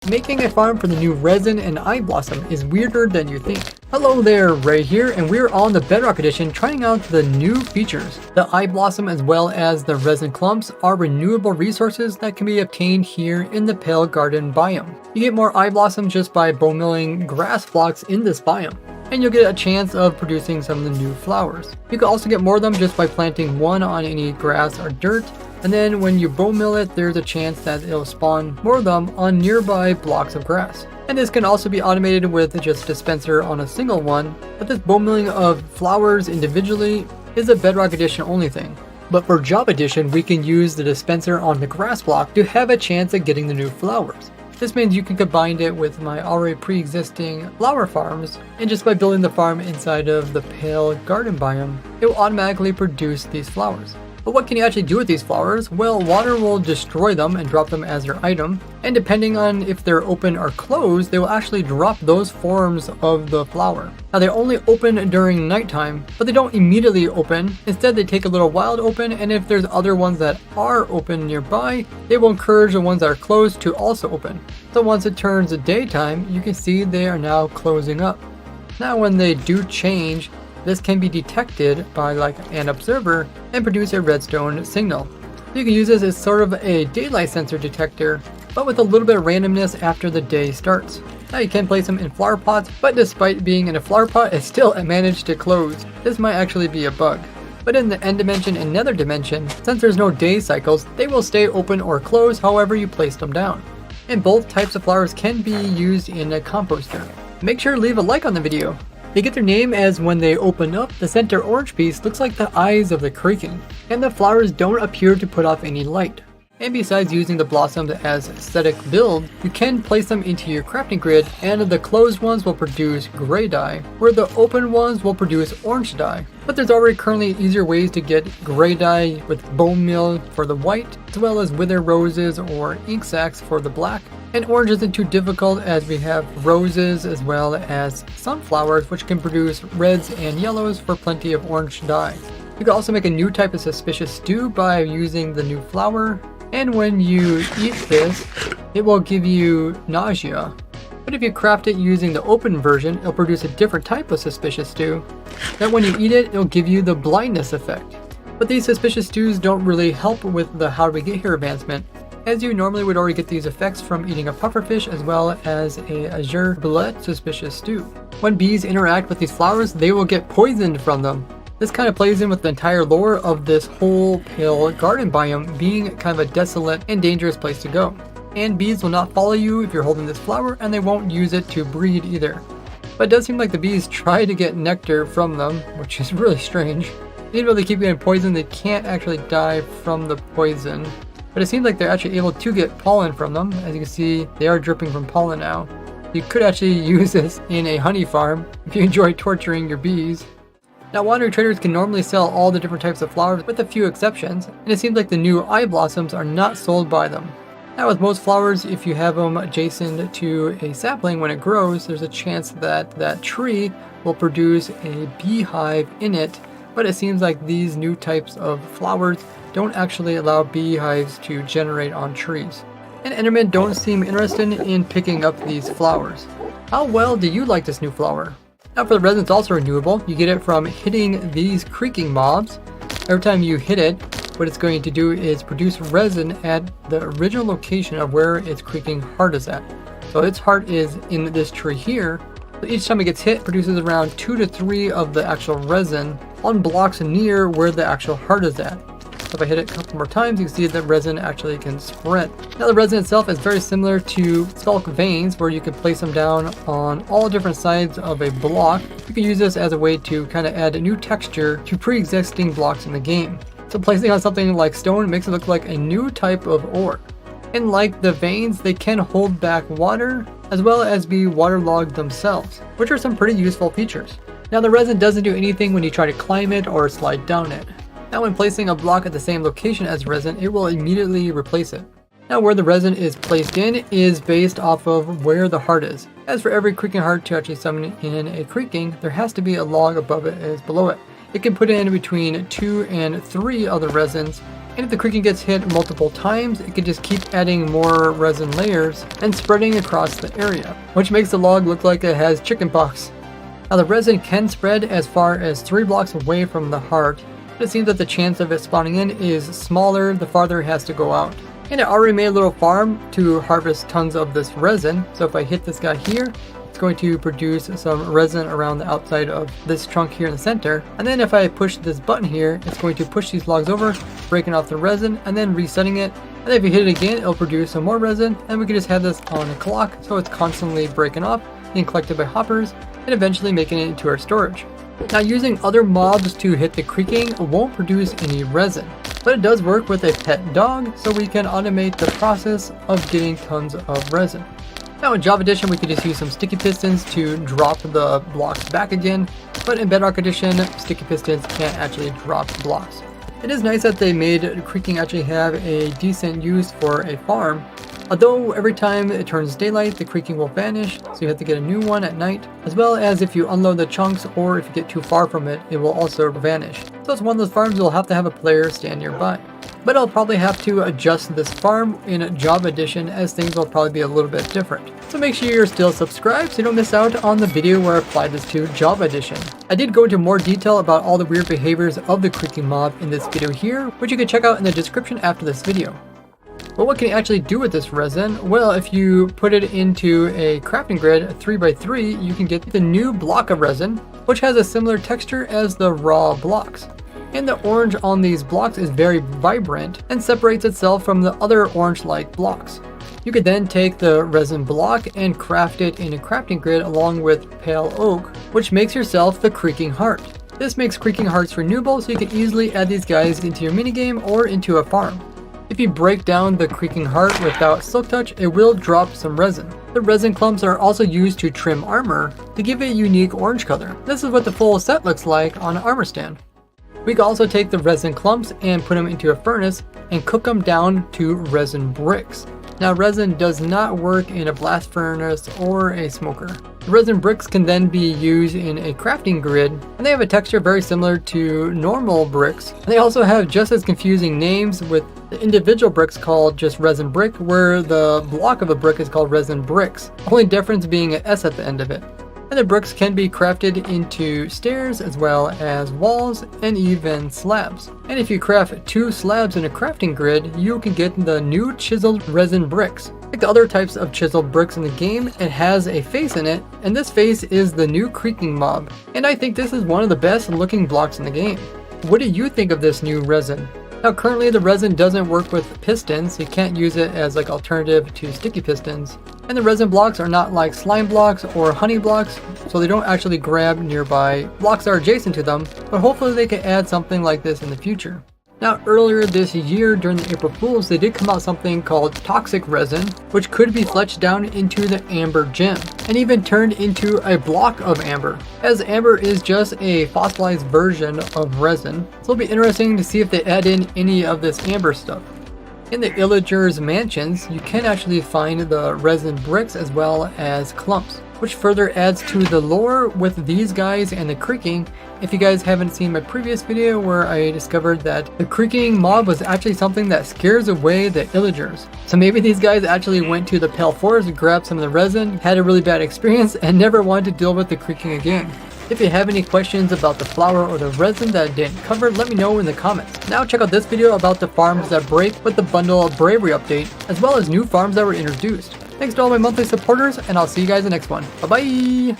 Making a farm for the new resin and eye blossom is weirder than you think. Hello there, Ray here, and we're on the Bedrock Edition trying out the new features. The eye blossom as well as the resin clumps are renewable resources that can be obtained here in the Pale Garden biome. You get more eye blossom just by bone milling grass blocks in this biome, and you'll get a chance of producing some of the new flowers. You can also get more of them just by planting one on any grass or dirt, and then when you bone mill it, there's a chance that it'll spawn more of them on nearby blocks of grass. And this can also be automated with just a dispenser on a single one, but this bone milling of flowers individually is a Bedrock Edition only thing. But for Job Edition, we can use the dispenser on the grass block to have a chance at getting the new flowers. This means you can combine it with my already pre-existing flower farms, and just by building the farm inside of the Pale Garden biome, it will automatically produce these flowers. But what can you actually do with these flowers? Well, water will destroy them and drop them as your item, and depending on if they're open or closed, they will actually drop those forms of the flower. Now they only open during nighttime, but they don't immediately open. Instead, they take a little while to open, and if there's other ones that are open nearby, they will encourage the ones that are closed to also open. So once it turns daytime, you can see they are now closing up. Now when they do change, this can be detected by like an observer and produce a redstone signal. You can use this as sort of a daylight sensor detector, but with a little bit of randomness after the day starts. Now you can place them in flower pots, but despite being in a flower pot, it still managed to close. This might actually be a bug. But in the end dimension and nether dimension, since there's no day cycles, they will stay open or close however you place them down. And both types of flowers can be used in a composter. Make sure to leave a like on the video. They get their name as when they open up, the center orange piece looks like the eyes of the kraken, and the flowers don't appear to put off any light. And besides using the blossoms as aesthetic build, you can place them into your crafting grid, and the closed ones will produce gray dye, where the open ones will produce orange dye. But there's already currently easier ways to get gray dye with bone meal for the white, as well as wither roses or ink sacs for the black. And orange isn't too difficult as we have roses as well as sunflowers, which can produce reds and yellows for plenty of orange dye. You can also make a new type of suspicious stew by using the new flower, and when you eat this, it will give you nausea. But if you craft it using the open version, it'll produce a different type of suspicious stew. Then when you eat it, it'll give you the blindness effect. But these suspicious stews don't really help with the how do we get here advancement, as you normally would already get these effects from eating a pufferfish as well as a azure bullet suspicious stew. When bees interact with these flowers, they will get poisoned from them. This kind of plays in with the entire lore of this whole Pale Garden biome being kind of a desolate and dangerous place to go. And bees will not follow you if you're holding this flower, and they won't use it to breed either. But it does seem like the bees try to get nectar from them, which is really strange. Even though they keep getting poisoned, they can't actually die from the poison. But it seems like they're actually able to get pollen from them. As you can see, they are dripping from pollen now. You could actually use this in a honey farm if you enjoy torturing your bees. Now, wandering traders can normally sell all the different types of flowers with a few exceptions, and it seems like the new eye blossoms are not sold by them. Now, with most flowers, if you have them adjacent to a sapling when it grows, there's a chance that that tree will produce a beehive in it, but it seems like these new types of flowers don't actually allow beehives to generate on trees. And Endermen don't seem interested in picking up these flowers. How well do you like this new flower? Now for the resin, it's also renewable. You get it from hitting these creaking mobs. Every time you hit it, what it's going to do is produce resin at the original location of where its creaking heart is at. So its heart is in this tree here. So each time it gets hit, it produces around 2 to 3 of the actual resin on blocks near where the actual heart is at. So if I hit it a couple more times, you can see that resin actually can spread. Now the resin itself is very similar to skulk veins, where you can place them down on all different sides of a block. You can use this as a way to kind of add a new texture to pre-existing blocks in the game. So placing on something like stone makes it look like a new type of ore. And like the veins, they can hold back water as well as be waterlogged themselves, which are some pretty useful features. Now the resin doesn't do anything when you try to climb it or slide down it. Now when placing a block at the same location as resin, it will immediately replace it. Now where the resin is placed in is based off of where the heart is. As for every creaking heart to actually summon in a creaking, there has to be a log above it as below it. It can put in between 2 and 3 other resins, And if the creaking gets hit multiple times, it can just keep adding more resin layers and spreading across the area, which makes the log look like it has chickenpox. Now the resin can spread as far as 3 blocks away from the heart, but it seems that the chance of it spawning in is smaller the farther it has to go out. And I already made a little farm to harvest tons of this resin, so if I hit this guy here, it's going to produce some resin around the outside of this trunk here in the center. And then if I push this button here, it's going to push these logs over, breaking off the resin and then resetting it. And if you hit it again, it'll produce some more resin, and we can just have this on a clock so it's constantly breaking off, being collected by hoppers, and eventually making it into our storage. Now using other mobs to hit the creaking won't produce any resin, but it does work with a pet dog, so we can automate the process of getting tons of resin. Now in Java Edition we could just use some sticky pistons to drop the blocks back again, but in Bedrock Edition sticky pistons can't actually drop blocks. It is nice that they made creaking actually have a decent use for a farm, although every time it turns daylight the creaking will vanish, so you have to get a new one at night, as well as if you unload the chunks or if you get too far from it, it will also vanish. So it's one of those farms you'll have to have a player stand nearby. But I'll probably have to adjust this farm in Java Edition as things will probably be a little bit different. So make sure you're still subscribed so you don't miss out on the video where I applied this to Java Edition. I did go into more detail about all the weird behaviors of the creaking mob in this video here, which you can check out in the description after this video. But what can you actually do with this resin? Well, if you put it into a crafting grid 3x3, you can get the new block of resin, which has a similar texture as the raw blocks. And the orange on these blocks is very vibrant and separates itself from the other orange-like blocks. You could then take the resin block and craft it in a crafting grid along with pale oak, which makes yourself the creaking heart. This makes creaking hearts renewable, so you can easily add these guys into your minigame or into a farm. If you break down the creaking heart without silk touch, it will drop some resin. The resin clumps are also used to trim armor to give it a unique orange color. This is what the full set looks like on an armor stand. We can also take the resin clumps and put them into a furnace and cook them down to resin bricks. Now resin does not work in a blast furnace or a smoker. The resin bricks can then be used in a crafting grid, and they have a texture very similar to normal bricks. And they also have just as confusing names, with the individual bricks called just resin brick, where the block of a brick is called resin bricks, only difference being an S at the end of it. And the bricks can be crafted into stairs as well as walls and even slabs. And if you craft 2 slabs in a crafting grid, you can get the new chiseled resin bricks. Like the other types of chiseled bricks in the game, it has a face in it, and this face is the new creaking mob. And I think this is one of the best looking blocks in the game. What do you think of this new resin? Now currently the resin doesn't work with pistons, so you can't use it as like alternative to sticky pistons. And the resin blocks are not like slime blocks or honey blocks, so they don't actually grab nearby blocks that are adjacent to them, but hopefully they can add something like this in the future. Now earlier this year during the April Fools, they did come out something called toxic resin, which could be fletched down into the amber gem and even turned into a block of amber, as amber is just a fossilized version of resin. So it'll be interesting to see if they add in any of this amber stuff. In the Illagers mansions, you can actually find the resin bricks as well as clumps, which further adds to the lore with these guys and the creaking. If you guys haven't seen my previous video where I discovered that the creaking mob was actually something that scares away the Illagers. So maybe these guys actually went to the Pale Forest, grabbed some of the resin, had a really bad experience, and never wanted to deal with the creaking again. If you have any questions about the flour or the resin that I didn't cover, let me know in the comments. Now check out this video about the farms that break with the Bundle of Bravery update, as well as new farms that were introduced. Thanks to all my monthly supporters, and I'll see you guys in the next one. Bye bye!